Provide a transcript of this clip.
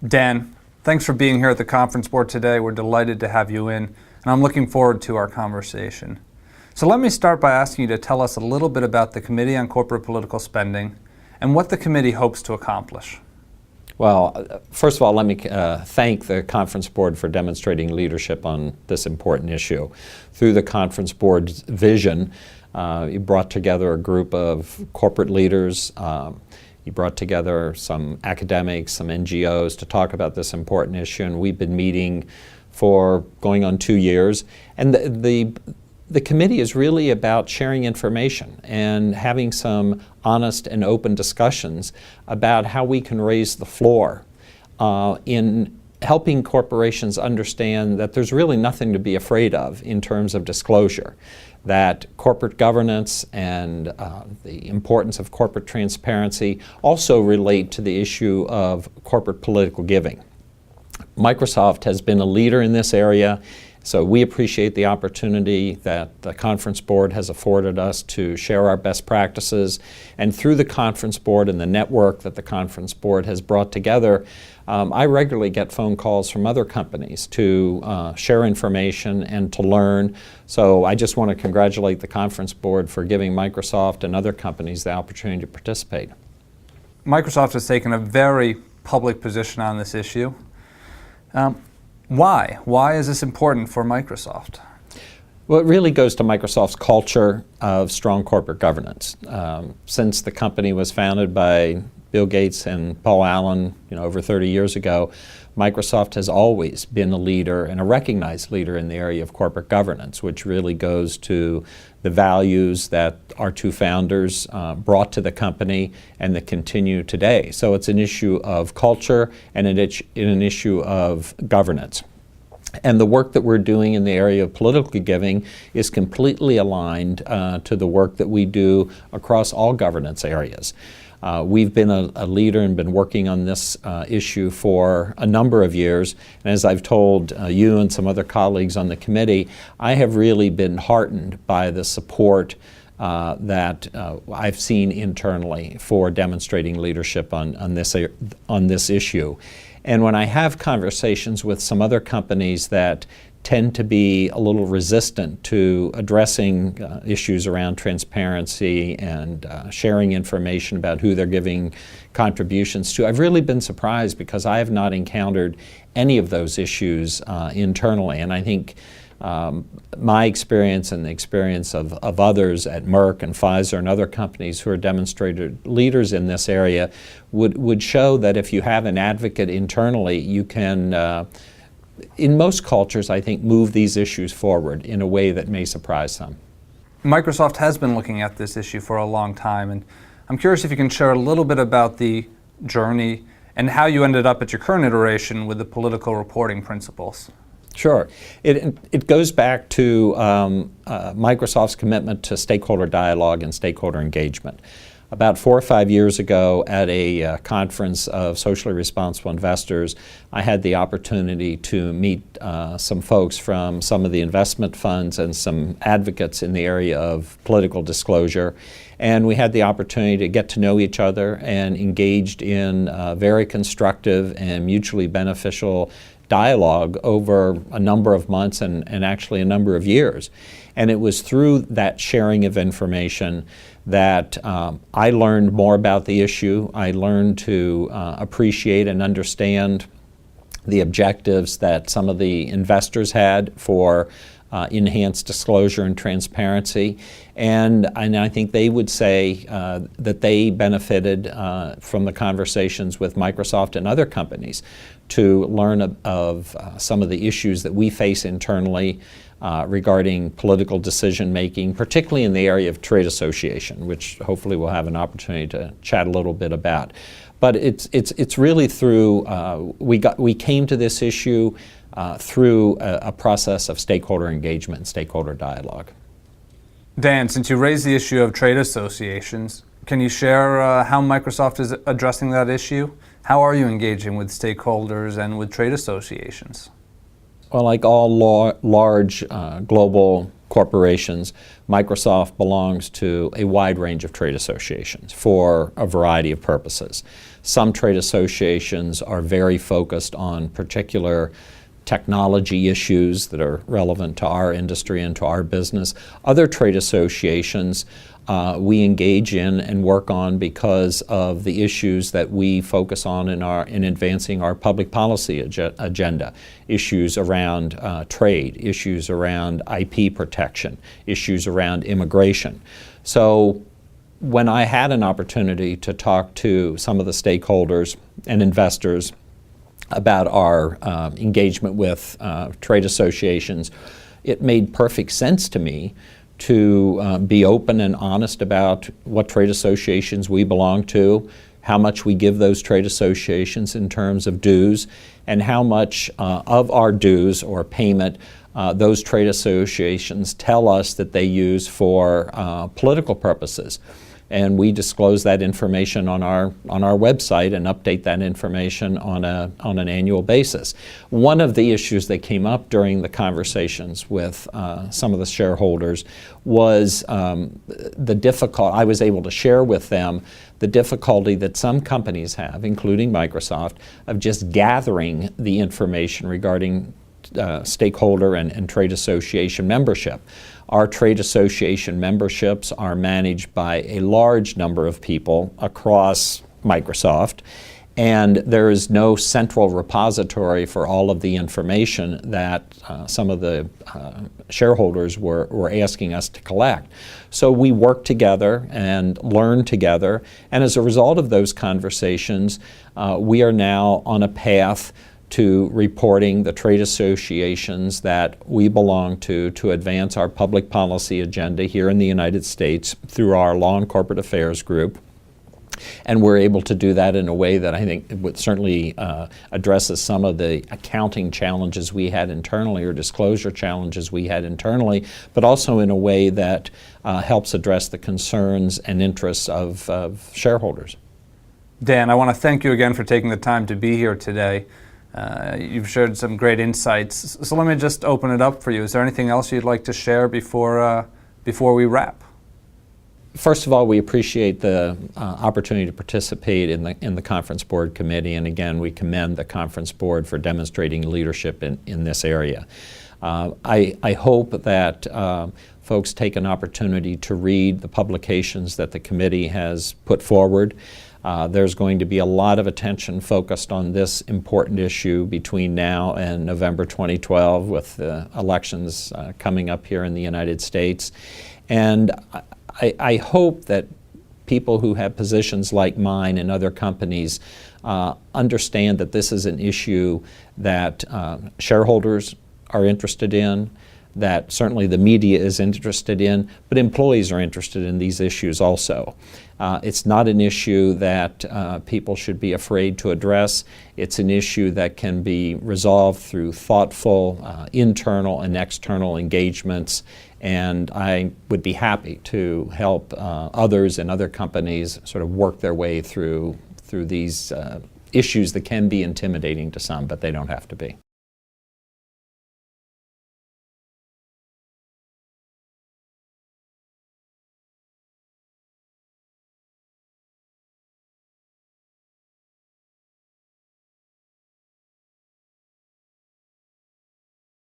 Dan, thanks for being here at the conference board today. We're delighted to have you in, and I'm looking forward to our conversation. So let me start by asking you to tell us a little bit about the Committee on Corporate Political Spending and what the committee hopes to accomplish. Well, first of all, let me thank the Conference Board for demonstrating leadership on this important issue. Through the Conference Board's vision, you brought together a group of corporate leaders. You brought together some academics, some NGOs to talk about this important issue, and we've been meeting for going on 2 years. And the committee is really about sharing information and having some honest and open discussions about how we can raise the floor in helping corporations understand that there's really nothing to be afraid of in terms of disclosure, that corporate governance and the importance of corporate transparency also relate to the issue of corporate political giving. Microsoft has been a leader in this area. So we appreciate the opportunity that the Conference Board has afforded us to share our best practices. And through the Conference Board and the network that the Conference Board has brought together, I regularly get phone calls from other companies to share information and to learn. So I just want to congratulate the Conference Board for giving Microsoft and other companies the opportunity to participate. Microsoft has taken a very public position on this issue. Why? Why is this important for Microsoft? Well, it really goes to Microsoft's culture of strong corporate governance. Since the company was founded by Bill Gates and Paul Allen, over 30 years ago, Microsoft has always been a leader and a recognized leader in the area of corporate governance, which really goes to the values that our two founders brought to the company and that continue today. So it's an issue of culture and an issue of governance. And the work that we're doing in the area of political giving is completely aligned to the work that we do across all governance areas. We've been a leader and been working on this issue for a number of years. And as I've told you and some other colleagues on the committee, I have really been heartened by the support that I've seen internally for demonstrating leadership on this issue. And when I have conversations with some other companies that tend to be a little resistant to addressing issues around transparency and sharing information about who they're giving contributions to, I've really been surprised because I have not encountered any of those issues internally. And I think my experience and the experience of others at Merck and Pfizer and other companies who are demonstrated leaders in this area would show that if you have an advocate internally, you can in most cultures, I think, move these issues forward in a way that may surprise some. Microsoft has been looking at this issue for a long time, and I'm curious if you can share a little bit about the journey and how you ended up at your current iteration with the political reporting principles. Sure. It goes back to Microsoft's commitment to stakeholder dialogue and stakeholder engagement. About 4 or 5 years ago at a conference of socially responsible investors, I had the opportunity to meet some folks from some of the investment funds and some advocates in the area of political disclosure. And we had the opportunity to get to know each other and engaged in very constructive and mutually beneficial dialogue over a number of months and actually a number of years. And it was through that sharing of information that I learned more about the issue. I learned to appreciate and understand the objectives that some of the investors had for enhanced disclosure and transparency. And I think they would say that they benefited from the conversations with Microsoft and other companies to learn of some of the issues that we face internally regarding political decision making, particularly in the area of trade association, which hopefully we'll have an opportunity to chat a little bit about. But it's really through we came to this issue through a process of stakeholder engagement and stakeholder dialogue. Dan, since you raised the issue of trade associations, can you share how Microsoft is addressing that issue? How are you engaging with stakeholders and with trade associations? Well, like all large global corporations. Microsoft belongs to a wide range of trade associations for a variety of purposes. Some trade associations are very focused on particular technology issues that are relevant to our industry and to our business. Other trade associations we engage in and work on because of the issues that we focus on in advancing our public policy agenda. Issues around trade, issues around IP protection, issues around immigration. So when I had an opportunity to talk to some of the stakeholders and investors about our engagement with trade associations, it made perfect sense to me to be open and honest about what trade associations we belong to, how much we give those trade associations in terms of dues, and how much of our dues or payment those trade associations tell us that they use for political purposes. And we disclose that information on our website and update that information on an annual basis. One of the issues that came up during the conversations with some of the shareholders was I was able to share with them the difficulty that some companies have, including Microsoft, of just gathering the information regarding stakeholder and trade association membership. Our trade association memberships are managed by a large number of people across Microsoft, and there is no central repository for all of the information that some of the shareholders were asking us to collect. So we work together and learn together, and as a result of those conversations, we are now on a path to reporting the trade associations that we belong to advance our public policy agenda here in the United States through our Law and Corporate Affairs group. And we're able to do that in a way that I think would certainly addresses some of the accounting challenges we had internally or disclosure challenges we had internally, but also in a way that helps address the concerns and interests of shareholders. Dan, I want to thank you again for taking the time to be here today. You've shared some great insights. So let me just open it up for you. Is there anything else you'd like to share before we wrap? First of all, we appreciate the opportunity to participate in the Conference Board Committee, and again, we commend the Conference Board for demonstrating leadership in this area. I hope that folks take an opportunity to read the publications that the committee has put forward. There's going to be a lot of attention focused on this important issue between now and November 2012 with the elections coming up here in the United States. And I hope that people who have positions like mine and other companies understand that this is an issue that shareholders are interested in, that certainly the media is interested in, but employees are interested in these issues also. It's not an issue that people should be afraid to address. It's an issue that can be resolved through thoughtful internal and external engagements, and I would be happy to help others and other companies sort of work their way through these issues that can be intimidating to some, but they don't have to be.